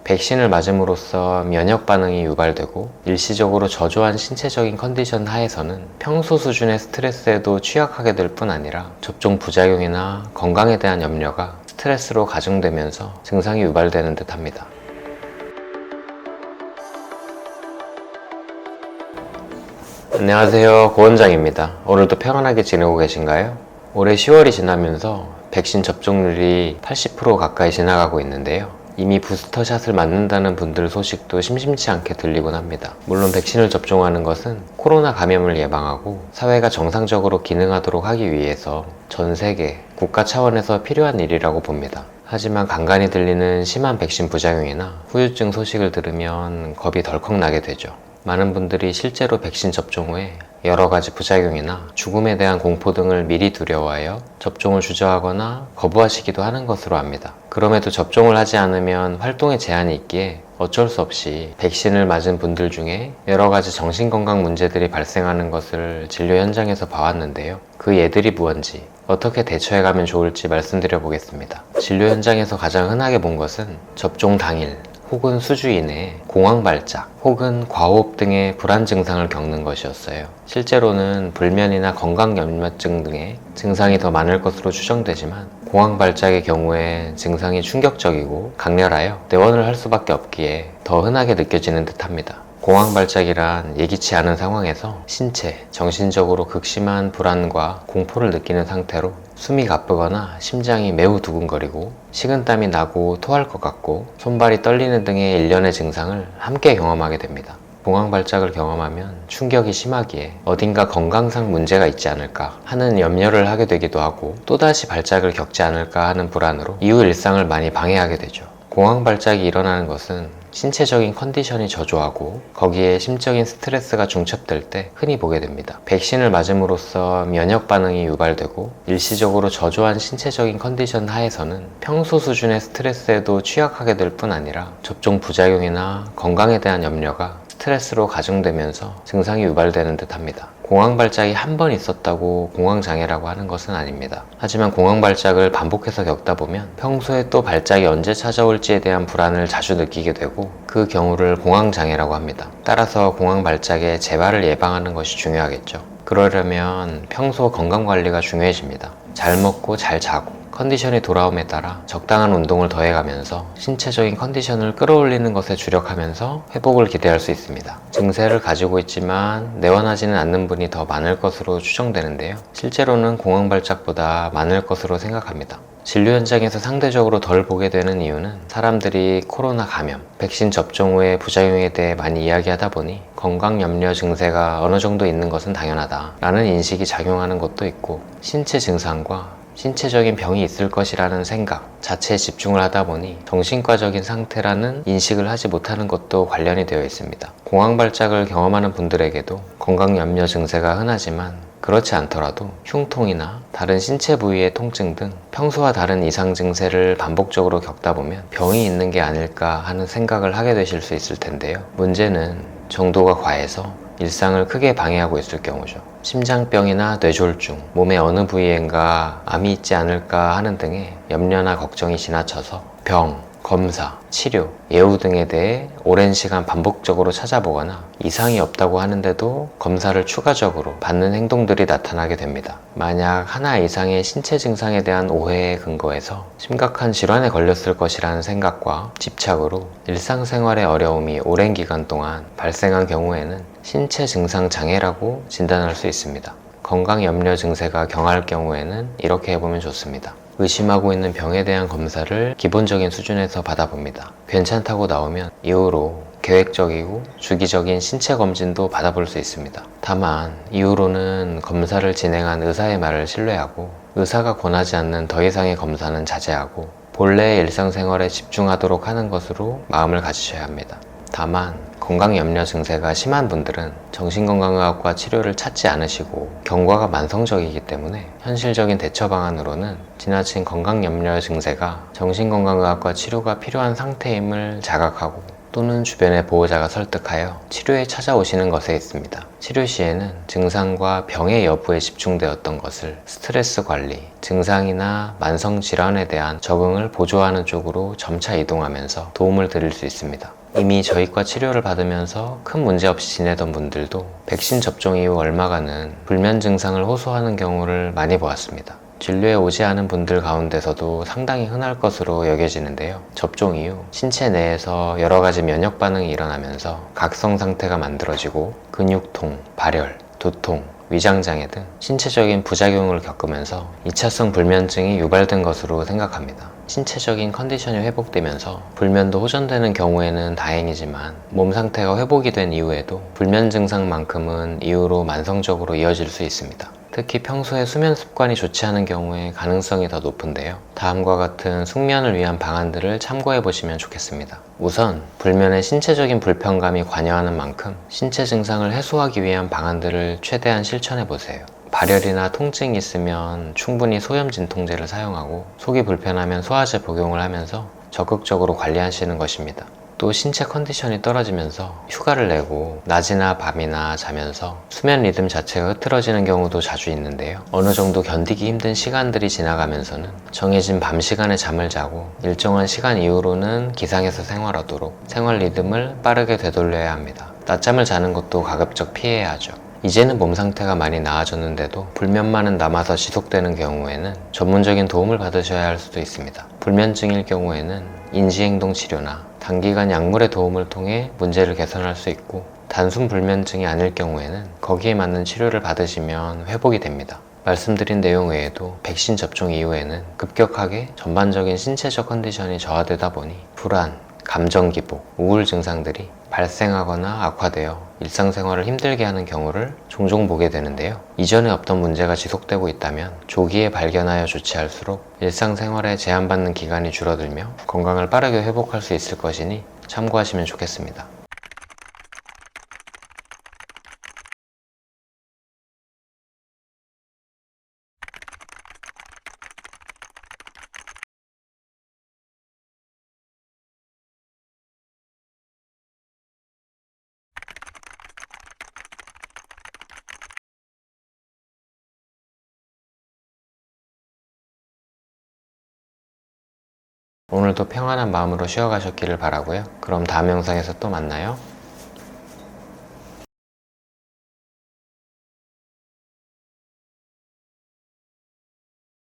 백신을 맞음으로써 면역 반응이 유발되고 일시적으로 저조한 신체적인 컨디션 하에서는 평소 수준의 스트레스에도 취약하게 될 뿐 아니라 접종 부작용이나 건강에 대한 염려가 스트레스로 가중되면서 증상이 유발되는 듯 합니다. 안녕하세요, 고원장입니다. 오늘도 평안하게 지내고 계신가요? 올해 10월이 지나면서 백신 접종률이 80% 가까이 지나가고 있는데요. 이미 부스터샷을 맞는다는 분들 소식도 심심치 않게 들리곤 합니다. 물론 백신을 접종하는 것은 코로나 감염을 예방하고 사회가 정상적으로 기능하도록 하기 위해서 전 세계 국가 차원에서 필요한 일이라고 봅니다. 하지만 간간이 들리는 심한 백신 부작용이나 후유증 소식을 들으면 겁이 덜컥 나게 되죠. 많은 분들이 실제로 백신 접종 후에 여러 가지 부작용이나 죽음에 대한 공포 등을 미리 두려워하여 접종을 주저하거나 거부하시기도 하는 것으로 압니다. 그럼에도 접종을 하지 않으면 활동에 제한이 있기에 어쩔 수 없이 백신을 맞은 분들 중에 여러 가지 정신건강 문제들이 발생하는 것을 진료 현장에서 봐왔는데요. 그 예들이 무언지 어떻게 대처해가면 좋을지 말씀드려 보겠습니다. 진료 현장에서 가장 흔하게 본 것은 접종 당일 혹은 수주 이내에 공황발작 혹은 과호흡 등의 불안 증상을 겪는 것이었어요. 실제로는 불면이나 건강염려증 등의 증상이 더 많을 것으로 추정되지만 공황발작의 경우에 증상이 충격적이고 강렬하여 내원을 할 수밖에 없기에 더 흔하게 느껴지는 듯합니다. 공황발작이란 예기치 않은 상황에서 신체, 정신적으로 극심한 불안과 공포를 느끼는 상태로 숨이 가쁘거나 심장이 매우 두근거리고 식은땀이 나고 토할 것 같고 손발이 떨리는 등의 일련의 증상을 함께 경험하게 됩니다. 공황발작을 경험하면 충격이 심하기에 어딘가 건강상 문제가 있지 않을까 하는 염려를 하게 되기도 하고 또다시 발작을 겪지 않을까 하는 불안으로 이후 일상을 많이 방해하게 되죠. 공황발작이 일어나는 것은 신체적인 컨디션이 저조하고 거기에 심적인 스트레스가 중첩될 때 흔히 보게 됩니다. 백신을 맞음으로써 면역 반응이 유발되고 일시적으로 저조한 신체적인 컨디션 하에서는 평소 수준의 스트레스에도 취약하게 될 뿐 아니라 접종 부작용이나 건강에 대한 염려가 스트레스로 가중되면서 증상이 유발되는 듯 합니다. 공황발작이 한 번 있었다고 공황장애라고 하는 것은 아닙니다. 하지만 공황발작을 반복해서 겪다 보면 평소에 또 발작이 언제 찾아올지에 대한 불안을 자주 느끼게 되고 그 경우를 공황장애라고 합니다. 따라서 공황발작의 재발을 예방하는 것이 중요하겠죠. 그러려면 평소 건강관리가 중요해집니다. 잘 먹고 잘 자고 컨디션이 돌아옴에 따라 적당한 운동을 더해가면서 신체적인 컨디션을 끌어올리는 것에 주력하면서 회복을 기대할 수 있습니다. 증세를 가지고 있지만 내원하지는 않는 분이 더 많을 것으로 추정되는데요. 실제로는 공황발작보다 많을 것으로 생각합니다. 진료 현장에서 상대적으로 덜 보게 되는 이유는 사람들이 코로나 감염, 백신 접종 후의 부작용에 대해 많이 이야기하다 보니 건강 염려 증세가 어느 정도 있는 것은 당연하다 라는 인식이 작용하는 것도 있고 신체 증상과 신체적인 병이 있을 것이라는 생각 자체에 집중을 하다 보니 정신과적인 상태라는 인식을 하지 못하는 것도 관련이 되어 있습니다. 공황발작을 경험하는 분들에게도 건강염려 증세가 흔하지만 그렇지 않더라도 흉통이나 다른 신체 부위의 통증 등 평소와 다른 이상 증세를 반복적으로 겪다 보면 병이 있는 게 아닐까 하는 생각을 하게 되실 수 있을 텐데요. 문제는 정도가 과해서 일상을 크게 방해하고 있을 경우죠. 심장병이나 뇌졸중, 몸의 어느 부위엔가 암이 있지 않을까 하는 등의 염려나 걱정이 지나쳐서 병, 검사, 치료, 예후 등에 대해 오랜 시간 반복적으로 찾아보거나 이상이 없다고 하는데도 검사를 추가적으로 받는 행동들이 나타나게 됩니다. 만약 하나 이상의 신체 증상에 대한 오해에 근거해서 심각한 질환에 걸렸을 것이라는 생각과 집착으로 일상생활의 어려움이 오랜 기간 동안 발생한 경우에는 신체 증상 장애라고 진단할 수 있습니다. 건강 염려 증세가 경할 경우에는 이렇게 해보면 좋습니다. 의심하고 있는 병에 대한 검사를 기본적인 수준에서 받아봅니다. 괜찮다고 나오면 이후로 계획적이고 주기적인 신체 검진도 받아볼 수 있습니다. 다만 이후로는 검사를 진행한 의사의 말을 신뢰하고 의사가 권하지 않는 더 이상의 검사는 자제하고 본래의 일상생활에 집중하도록 하는 것으로 마음을 가지셔야 합니다. 다만 건강염려 증세가 심한 분들은 정신건강의학과 치료를 찾지 않으시고 경과가 만성적이기 때문에 현실적인 대처 방안으로는 지나친 건강염려 증세가 정신건강의학과 치료가 필요한 상태임을 자각하고 또는 주변의 보호자가 설득하여 치료에 찾아오시는 것에 있습니다. 치료 시에는 증상과 병의 여부에 집중되었던 것을 스트레스 관리, 증상이나 만성 질환에 대한 적응을 보조하는 쪽으로 점차 이동하면서 도움을 드릴 수 있습니다. 이미 저희과 치료를 받으면서 큰 문제 없이 지내던 분들도 백신 접종 이후 얼마간은 불면 증상을 호소하는 경우를 많이 보았습니다. 진료에 오지 않은 분들 가운데서도 상당히 흔할 것으로 여겨지는데요. 접종 이후 신체 내에서 여러 가지 면역 반응이 일어나면서 각성 상태가 만들어지고 근육통, 발열, 두통, 위장장애 등 신체적인 부작용을 겪으면서 2차성 불면증이 유발된 것으로 생각합니다. 신체적인 컨디션이 회복되면서 불면도 호전되는 경우에는 다행이지만 몸 상태가 회복이 된 이후에도 불면 증상만큼은 이후로 만성적으로 이어질 수 있습니다. 특히 평소에 수면 습관이 좋지 않은 경우에 가능성이 더 높은데요. 다음과 같은 숙면을 위한 방안들을 참고해 보시면 좋겠습니다. 우선 불면의 신체적인 불편감이 관여하는 만큼 신체 증상을 해소하기 위한 방안들을 최대한 실천해 보세요. 발열이나 통증이 있으면 충분히 소염 진통제를 사용하고 속이 불편하면 소화제 복용을 하면서 적극적으로 관리하시는 것입니다. 또 신체 컨디션이 떨어지면서 휴가를 내고 낮이나 밤이나 자면서 수면 리듬 자체가 흐트러지는 경우도 자주 있는데요. 어느 정도 견디기 힘든 시간들이 지나가면서는 정해진 밤 시간에 잠을 자고 일정한 시간 이후로는 기상해서 생활하도록 생활 리듬을 빠르게 되돌려야 합니다. 낮잠을 자는 것도 가급적 피해야 하죠. 이제는 몸 상태가 많이 나아졌는데도 불면만은 남아서 지속되는 경우에는 전문적인 도움을 받으셔야 할 수도 있습니다. 불면증일 경우에는 인지행동 치료나 단기간 약물의 도움을 통해 문제를 개선할 수 있고, 단순 불면증이 아닐 경우에는 거기에 맞는 치료를 받으시면 회복이 됩니다. 말씀드린 내용 외에도 백신 접종 이후에는 급격하게 전반적인 신체적 컨디션이 저하되다 보니 불안, 감정 기복, 우울 증상들이 발생하거나 악화되어 일상생활을 힘들게 하는 경우를 종종 보게 되는데요. 이전에 없던 문제가 지속되고 있다면 조기에 발견하여 조치할수록 일상생활에 제한받는 기간이 줄어들며 건강을 빠르게 회복할 수 있을 것이니 참고하시면 좋겠습니다. 오늘도 평안한 마음으로 쉬어가셨기를 바라고요. 그럼 다음 영상에서 또 만나요.